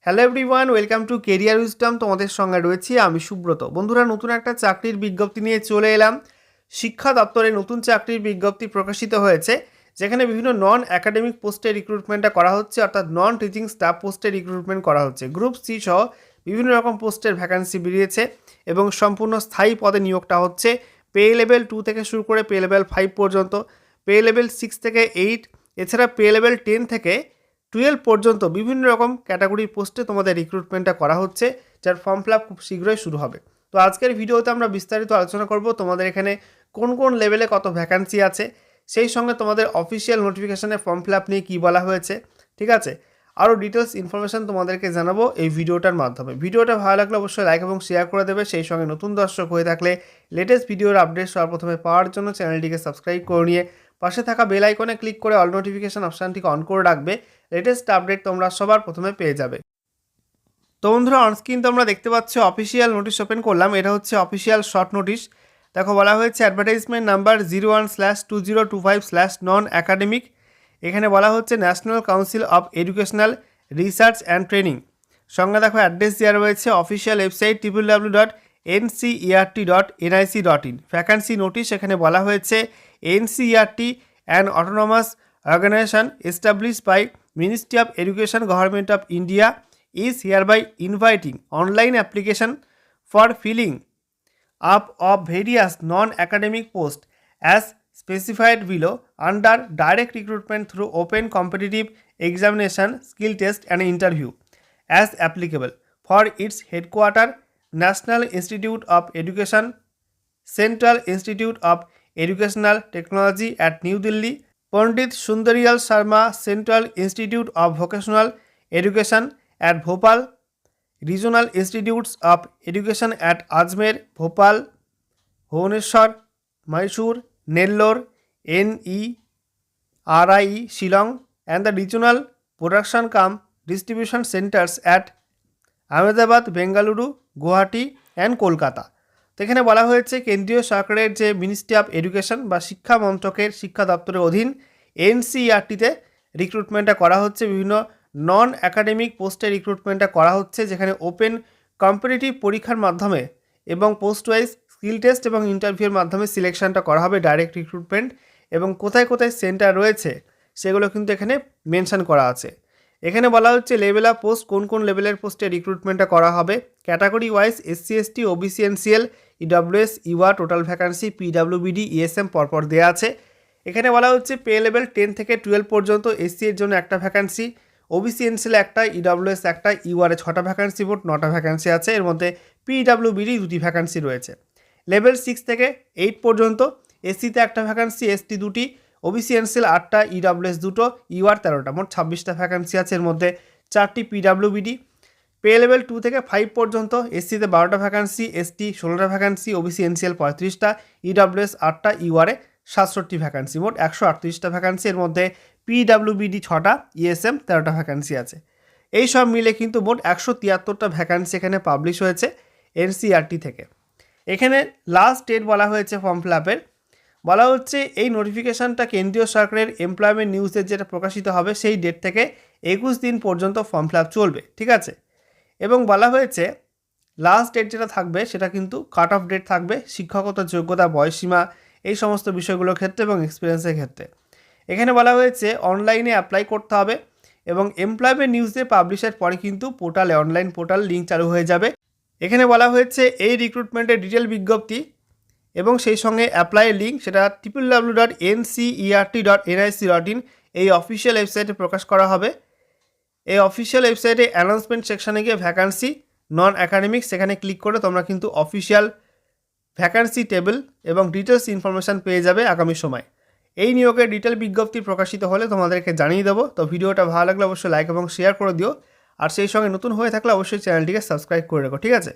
Hello everyone, welcome to career wisdom. তোমাদের সঙ্গে রয়েছি আমি সুব্রত। বন্ধুরা, নতুন একটা চাকরির বিজ্ঞপ্তি নিয়ে চলে এলাম। শিক্ষা দপ্তরে নতুন চাকরির বিজ্ঞপ্তি প্রকাশিত হয়েছে, যেখানে বিভিন্ন নন একাডেমিক পোস্টে রিক্রুটমেন্টটা করা হচ্ছে, অর্থাৎ নন টিচিং স্টাফ পোস্টে রিক্রুটমেন্ট করা হচ্ছে। গ্রুপ সি সহ বিভিন্ন রকম পোস্টের ভ্যাকান্সি বেরিয়েছে এবং সম্পূর্ণ স্থায়ী পদে নিয়োগটা হচ্ছে। পে লেভেল 2 থেকে শুরু করে পে লেভেল 5 পর্যন্ত, পে লেভেল 6 থেকে 8, এছাড়া পে লেভেল 10 থেকে 12 পর্যন্ত বিভিন্ন রকম ক্যাটাগরির পোস্টে তোমাদের রিক্রুটমেন্টটা করা হচ্ছে, যার ফর্ম ফিল আপ খুব শীঘ্রই শুরু হবে। তো আজকের ভিডিওতে আমরা বিস্তারিত আলোচনা করব তোমাদের এখানে কোন কোন লেভেলে কত ভ্যাকান্সি আছে, সেই সঙ্গে তোমাদের অফিসিয়াল নোটিফিকেশানে ফর্ম ফিল আপ নিয়ে কী বলা হয়েছে, ঠিক আছে। আরও ডিটেলস ইনফরমেশান তোমাদেরকে জানাবো এই ভিডিওটার মাধ্যমে। ভিডিওটা ভালো লাগলে অবশ্যই লাইক এবং শেয়ার করে দেবে। সেই সঙ্গে নতুন দর্শক হয়ে থাকলে লেটেস্ট ভিডিওর আপডেট সবার প্রথমে পাওয়ার জন্য চ্যানেলটিকে সাবস্ক্রাইব করে নিয়ে পাশে থাকা বেল আইকনে ক্লিক করে অল নোটিফিকেশান অপশানটিকে অন করে রাখবে। লেটেস্ট আপডেট তোমরা সবার প্রথমে পেয়ে যাবে। তো বন্ধুরা, অনস্ক্রিন তোমরা দেখতে পাচ্ছ অফিসিয়াল নোটিশ ওপেন করলাম। এটা হচ্ছে অফিসিয়াল শর্ট নোটিশ। দেখো, বলা হয়েছে অ্যাডভার্টাইজমেন্ট নাম্বার 01/2025/নন একাডেমিক। এখানে বলা হচ্ছে national council of educational research and training. সঙ্গে দেখো অ্যাড্রেস দেওয়া রয়েছে official website www.ncert.nic.in। Vacancy notice এখানে বলা হয়েছে NCERT and autonomous organisation established by Ministry of Education, Government of India is hereby inviting online application for filling up of various non-academic posts as specified below under direct recruitment through open competitive examination, skill test and interview as applicable for its headquarter, National Institute of Education, Central Institute of Educational Technology at New Delhi, Pandit Sundaryal Sharma Central Institute of Vocational Education at Bhopal, Regional Institutes of Education at Ajmer, Bhopal, Bhubaneswar, Mysore, Nellore, NERIE, Shillong, and the Regional Production cum Distribution Centers at Ahmedabad, Bengaluru, Guwahati and Kolkata। তো এখানে বলা হয়েছে কেন্দ্রীয় সরকারের যে ministry of education বা শিক্ষা মন্ত্রকের শিক্ষা দপ্তরের অধীন এনসিইআরটিতে রিক্রুটমেন্টটা করা হচ্ছে। বিভিন্ন নন একাডেমিক পোস্টে রিক্রুটমেন্টটা করা হচ্ছে, যেখানে ওপেন কম্পিটিটিভ পরীক্ষার মাধ্যমে এবং পোস্ট ওয়াইজ স্কিল টেস্ট এবং ইন্টারভিউর মাধ্যমে সিলেকশনটা করা হবে, ডাইরেক্ট রিক্রুটমেন্ট। এবং কোথায় কোথায় সেন্টার রয়েছে সেগুলো কিন্তু এখানে মেনশন করা আছে। এখানে বলা হচ্ছে লেভেল অফ পোস্ট, কোন কোন লেভেলের পোস্টে রিক্রুটমেন্টটা করা হবে। Category wise SC, ST, OBC, NCL, EWS, UR, total vacancy, পিডব্লিউবিডি, ইএসএম পরপর দেওয়া আছে। এখানে বলা হচ্ছে পে লেভেল 10 থেকে 12 পর্যন্ত এসসি এর জন্য একটা ভ্যাকান্সি, ওবিসি এনসিএল একটা, ইডব্লিউএস একটা, ইউআরে 6টা ভ্যাকান্সি, মোট 9টা ভ্যাকান্সি আছে। এর মধ্যে পিডব্লিউবিডি 2টি ভ্যাকান্সি রয়েছে। লেভেল 6 থেকে 8 পর্যন্ত এসসিতে একটা ভ্যাকান্সি, এসটি 2টি, ওবিসি এনসিএল 8টা, ইডব্লিউএস 2টো, ইউআর 13টা, মোট 26টা ভ্যাকান্সি আছে। এর মধ্যে 4টি পিডব্লিউবিডি। পে লেভেল 2 থেকে 5 পর্যন্ত এসসিতে 12টা ভ্যাকান্সি, এসটি 16টা ভ্যাকান্সি, ওবিসি এনসিএল 35টা, ইডব্লিউএস 8টা, ইউআরে 67টি ভ্যাকান্সি, মোট 138টা ভ্যাকান্সি। এর মধ্যে পিডব্লিউবিডি 6টা, ইএসএম 13টা ভ্যাকান্সি আছে। এই সব মিলে কিন্তু মোট 173টা ভ্যাকান্সি এখানে পাবলিশ হয়েছে এনসিইআরটি থেকে। এখানে লাস্ট ডেট বলা হয়েছে ফর্ম ফিল আপের, বলা হচ্ছে এই নোটিফিকেশানটা কেন্দ্রীয় সরকারের এমপ্লয়মেন্ট নিউজের যেটা প্রকাশিত হবে সেই ডেট থেকে 21 দিন পর্যন্ত ফর্ম ফিল আপ চলবে, ঠিক আছে। এবং বলা হয়েছে লাস্ট ডেট যেটা থাকবে সেটা কিন্তু কাট অফ ডেট থাকবে শিক্ষাগত যোগ্যতা, বয়সীমা, এই সমস্ত বিষয়গুলোর ক্ষেত্রে এবং এক্সপিরিয়েন্সের ক্ষেত্রে। এখানে বলা হয়েছে অনলাইনে অ্যাপ্লাই করতে হবে এবং এমপ্লয়মেন্ট নিউজে পাবলিশের পরে কিন্তু পোর্টালে, অনলাইন পোর্টাল লিঙ্ক চালু হয়ে যাবে। এখানে বলা হয়েছে এই রিক্রুটমেন্টের ডিটেল বিজ্ঞপ্তি এবং সেই সঙ্গে অ্যাপ্লাইয়ের লিঙ্ক সেটা www.ncert.nic.in এই অফিসিয়াল ওয়েবসাইটে প্রকাশ করা হবে। এই অফিসিয়াল ওয়েবসাইটে অ্যানাউন্সমেন্ট সেকশানে গিয়ে ভ্যাকান্সি নন একাডেমিক, সেখানে ক্লিক করে তোমরা কিন্তু অফিসিয়াল ভ্যাকান্সি টেবিল এবং ডিটেলস ইনফরমেশান পেয়ে যাবে আগামী সময়। এই নিয়োগের ডিটেল বিজ্ঞপ্তি প্রকাশিত হলে তোমাদেরকে জানিয়ে দেবো। তো ভিডিওটা ভালো লাগলে অবশ্যই লাইক এবং শেয়ার করে দিও, আর সেই সঙ্গে নতুন হয়ে থাকলে অবশ্যই চ্যানেলটিকে সাবস্ক্রাইব করে রাখো, ঠিক আছে।